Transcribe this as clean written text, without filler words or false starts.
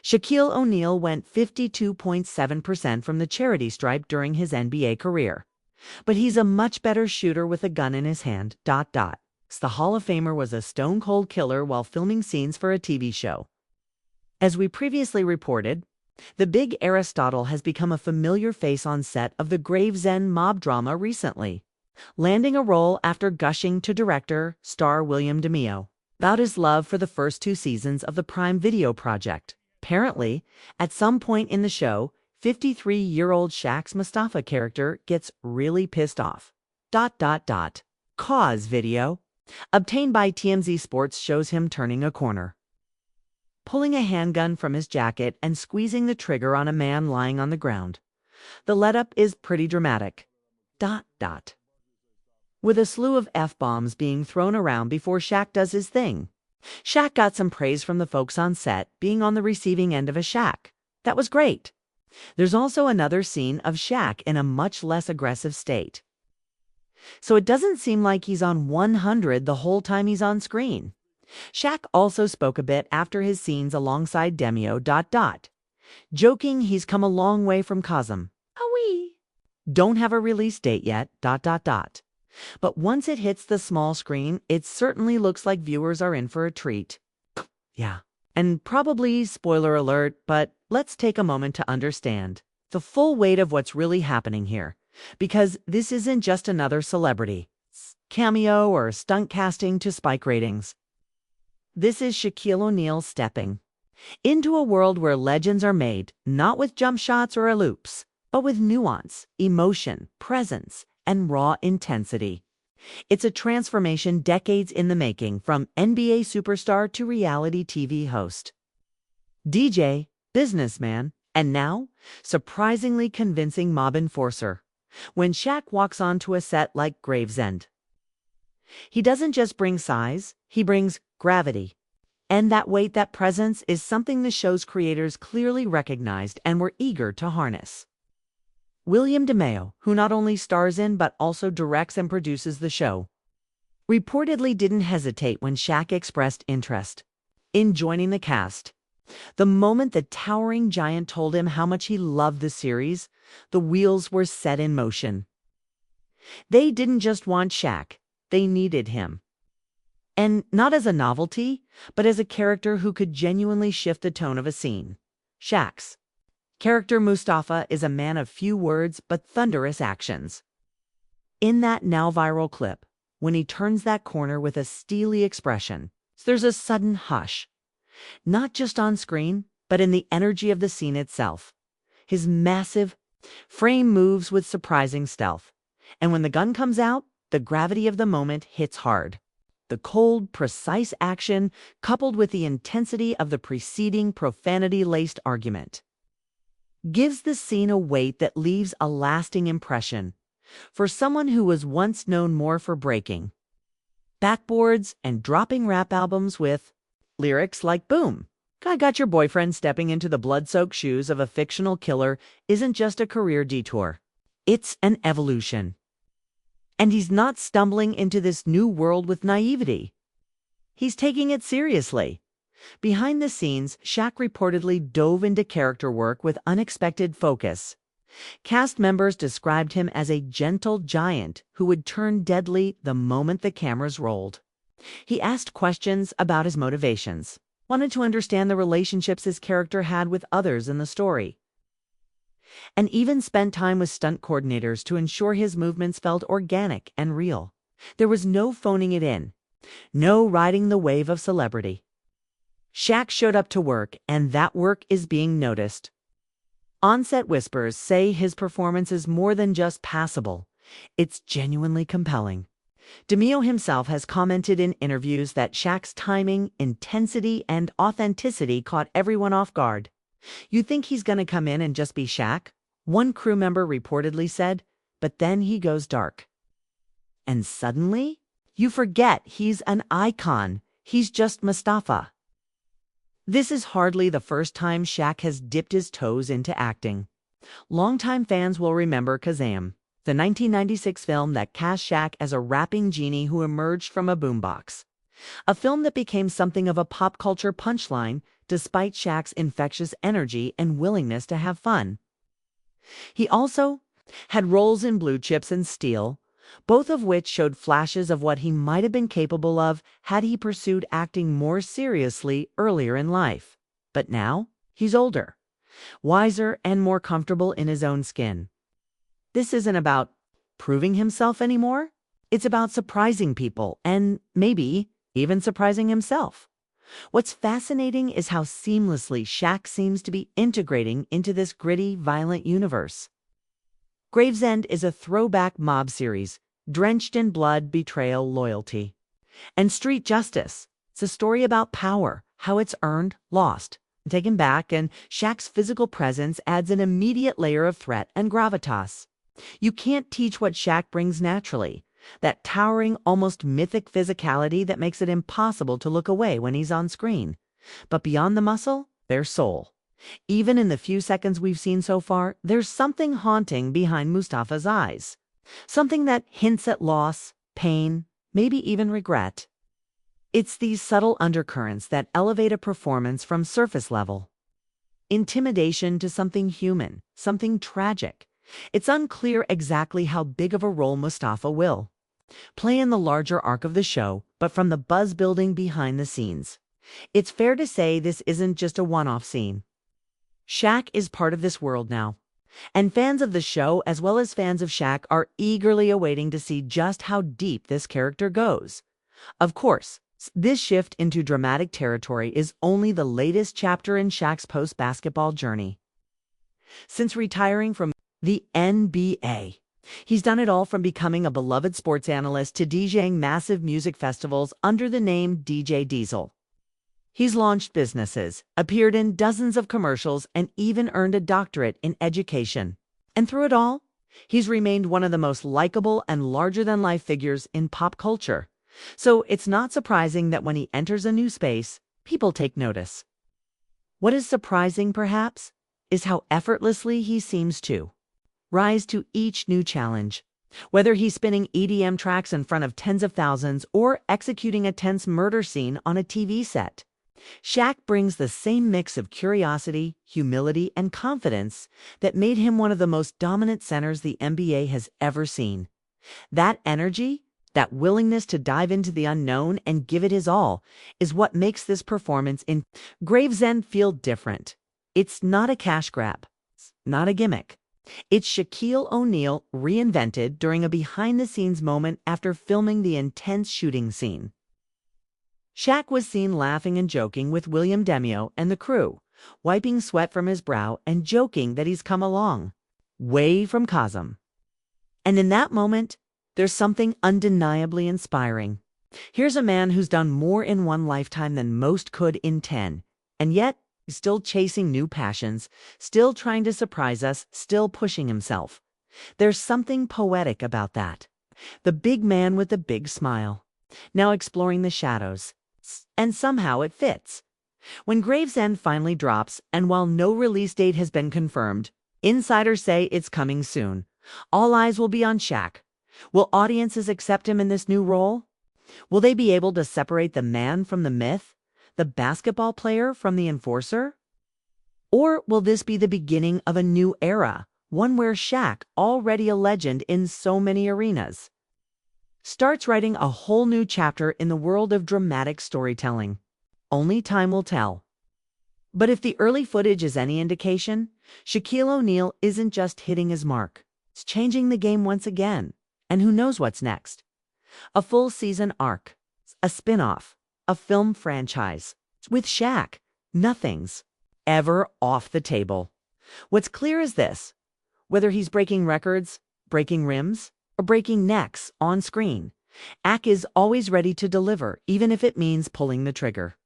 Shaquille O'Neal went 52.7% from the charity stripe during his NBA career. But he's a much better shooter with a gun in his hand. The Hall of Famer was a stone-cold killer while filming scenes for a TV show. As we previously reported, the big Aristotle has become a familiar face on set of the Gravesend mob drama recently, landing a role after gushing to director star William DeMeo about his love for the first 2 seasons of the Prime Video project. Apparently, at some point in the show, 53-year-old Shaq's Mustafa character gets really pissed off. Cause video obtained by TMZ Sports shows him turning a corner, pulling a handgun from his jacket and squeezing the trigger on a man lying on the ground. The let-up is pretty dramatic. With a slew of F-bombs being thrown around before Shaq does his thing. Shaq got some praise from the folks on set, being on the receiving end of a Shaq. That was great. There's also another scene of Shaq in a much less aggressive state. So it doesn't seem like he's on 100 the whole time he's on screen. Shaq also spoke a bit after his scenes alongside DeMeo. Joking he's come a long way from Cosm. Don't have a release date yet. But once it hits the small screen, it certainly looks like viewers are in for a treat. Yeah. And probably spoiler alert, but let's take a moment to understand the full weight of what's really happening here. Because this isn't just another celebrity cameo or stunt casting to spike ratings. This is Shaquille O'Neal stepping into a world where legends are made, not with jump shots or loops, but with nuance, emotion, presence, and raw intensity. It's a transformation decades in the making, from NBA superstar to reality TV host, DJ, businessman, and now, surprisingly convincing mob enforcer. When Shaq walks onto a set like Gravesend, he doesn't just bring size, he brings gravity. And that weight, that presence, is something the show's creators clearly recognized and were eager to harness. William DeMeo, who not only stars in but also directs and produces the show, reportedly didn't hesitate when Shaq expressed interest in joining the cast. The moment the towering giant told him how much he loved the series, the wheels were set in motion. They didn't just want Shaq, they needed him. And not as a novelty, but as a character who could genuinely shift the tone of a scene. Shaq's character Mustafa is a man of few words but thunderous actions. In that now viral clip, when he turns that corner with a steely expression, there's a sudden hush. Not just on screen, but in the energy of the scene itself. His massive frame moves with surprising stealth. And when the gun comes out, the gravity of the moment hits hard. The cold, precise action, coupled with the intensity of the preceding profanity-laced argument, gives the scene a weight that leaves a lasting impression. For someone who was once known more for breaking backboards and dropping rap albums with lyrics like "Boom, I got your boyfriend," stepping into the blood-soaked shoes of a fictional killer isn't just a career detour. It's an evolution. And he's not stumbling into this new world with naivety. He's taking it seriously. Behind the scenes, Shaq reportedly dove into character work with unexpected focus. Cast members described him as a gentle giant who would turn deadly the moment the cameras rolled. He asked questions about his motivations, wanted to understand the relationships his character had with others in the story, and even spent time with stunt coordinators to ensure his movements felt organic and real. There was no phoning it in, no riding the wave of celebrity. Shaq showed up to work, and that work is being noticed. On-set whispers say his performance is more than just passable. It's genuinely compelling. DeMeo himself has commented in interviews that Shaq's timing, intensity, and authenticity caught everyone off guard. "You think he's going to come in and just be Shaq?" one crew member reportedly said, "but then he goes dark. And suddenly, you forget he's an icon. He's just Mustafa." This is hardly the first time Shaq has dipped his toes into acting. Longtime fans will remember Kazam, the 1996 film that cast Shaq as a rapping genie who emerged from a boombox. A film that became something of a pop culture punchline despite Shaq's infectious energy and willingness to have fun. He also had roles in Blue Chips and Steel, both of which showed flashes of what he might have been capable of had he pursued acting more seriously earlier in life. But now, he's older, wiser, and more comfortable in his own skin. This isn't about proving himself anymore. It's about surprising people and maybe even surprising himself. What's fascinating is how seamlessly Shaq seems to be integrating into this gritty, violent universe. Gravesend is a throwback mob series, drenched in blood, betrayal, loyalty, and street justice. It's a story about power, how it's earned, lost, taken back, and Shaq's physical presence adds an immediate layer of threat and gravitas. You can't teach what Shaq brings naturally, that towering, almost mythic physicality that makes it impossible to look away when he's on screen. But beyond the muscle, there's soul. Even in the few seconds we've seen so far, there's something haunting behind Mustafa's eyes. Something that hints at loss, pain, maybe even regret. It's these subtle undercurrents that elevate a performance from surface level intimidation to something human, something tragic. It's unclear exactly how big of a role Mustafa will play in the larger arc of the show, but from the buzz building behind the scenes, it's fair to say this isn't just a one-off scene. Shaq is part of this world now, and fans of the show as well as fans of Shaq are eagerly awaiting to see just how deep this character goes. Of course, this shift into dramatic territory is only the latest chapter in Shaq's post-basketball journey. Since retiring from the NBA, he's done it all from becoming a beloved sports analyst to DJing massive music festivals under the name DJ Diesel. He's launched businesses, appeared in dozens of commercials, and even earned a doctorate in education. And through it all, he's remained one of the most likable and larger-than-life figures in pop culture. So it's not surprising that when he enters a new space, people take notice. What is surprising, perhaps, is how effortlessly he seems to rise to each new challenge. Whether he's spinning EDM tracks in front of tens of thousands or executing a tense murder scene on a TV set, Shaq brings the same mix of curiosity, humility, and confidence that made him one of the most dominant centers the NBA has ever seen. That energy, that willingness to dive into the unknown and give it his all, is what makes this performance in Gravesend feel different. It's not a cash grab. It's not a gimmick. It's Shaquille O'Neal reinvented during a behind-the-scenes moment after filming the intense shooting scene. Shaq was seen laughing and joking with William Demio and the crew, wiping sweat from his brow and joking that he's come along way from Cosm. And in that moment, there's something undeniably inspiring. Here's a man who's done more in one lifetime than most could in 10, and yet he's still chasing new passions, still trying to surprise us, still pushing himself. There's something poetic about that. The big man with the big smile, now exploring the shadows. And somehow it fits. When Gravesend finally drops, and while no release date has been confirmed, insiders say it's coming soon. All eyes will be on Shaq. Will audiences accept him in this new role? Will they be able to separate the man from the myth, the basketball player from the enforcer? Or will this be the beginning of a new era, one where Shaq, already a legend in so many arenas, starts writing a whole new chapter in the world of dramatic storytelling? Only time will tell. But if the early footage is any indication, Shaquille O'Neal isn't just hitting his mark. It's changing the game once again. And who knows what's next? A full season arc, a spin-off, a film franchise. With Shaq, nothing's ever off the table. What's clear is this: whether he's breaking records, breaking rims, or breaking necks on screen, Shaq is always ready to deliver, even if it means pulling the trigger.